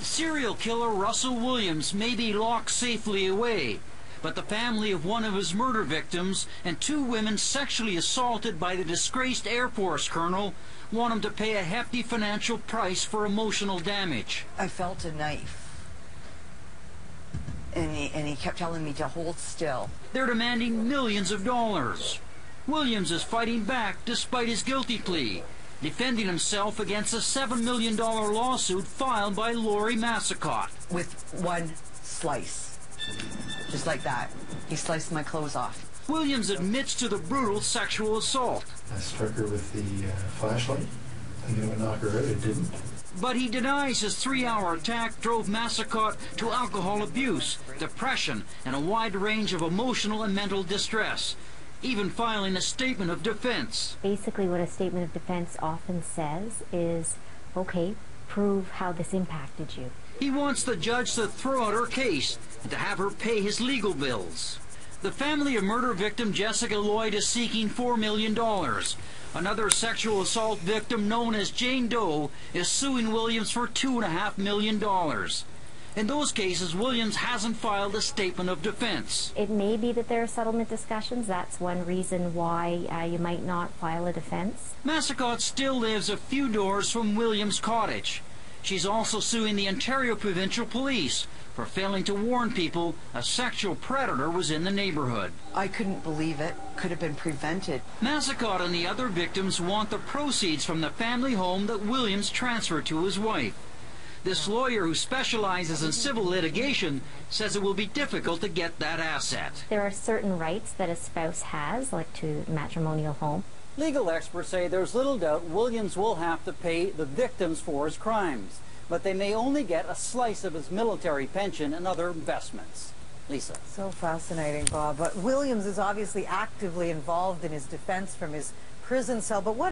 Serial killer Russell Williams may be locked safely away, but the family of one of his murder victims and 2 women sexually assaulted by the disgraced Air Force colonel want him to pay a hefty financial price for emotional damage. I felt a knife, and he kept telling me to hold still. They're demanding millions of dollars. Williams is fighting back despite his guilty plea, defending himself against a $7 million lawsuit filed by Laurie Massicott. With one slice, just like that, he sliced my clothes off. Williams admits to the brutal sexual assault. I struck her with the flashlight, thinking it would knock her out. It didn't. But he denies his 3-hour attack drove Massicott to alcohol abuse, depression, and a wide range of emotional and mental distress, even filing a statement of defense. Basically what a statement of defense often says is, okay, prove how this impacted you. He wants the judge to throw out her case and to have her pay his legal bills. The family of murder victim Jessica Lloyd is seeking $4 million. Another sexual assault victim known as Jane Doe is suing Williams for $2.5 million. In those cases, Williams hasn't filed a statement of defense. It may be that there are settlement discussions. That's one reason why you might not file a defense. Massicott still lives a few doors from Williams' cottage. She's also suing the Ontario Provincial Police for failing to warn people a sexual predator was in the neighborhood. I couldn't believe it. Could have been prevented. Massicott and the other victims want the proceeds from the family home that Williams transferred to his wife. This lawyer, who specializes in civil litigation, says it will be difficult to get that asset. There are certain rights that a spouse has, like to matrimonial home. Legal experts say there's little doubt Williams will have to pay the victims for his crimes, but they may only get a slice of his military pension and other investments. Lisa. So fascinating, Bob. But Williams is obviously actively involved in his defense from his prison cell. But what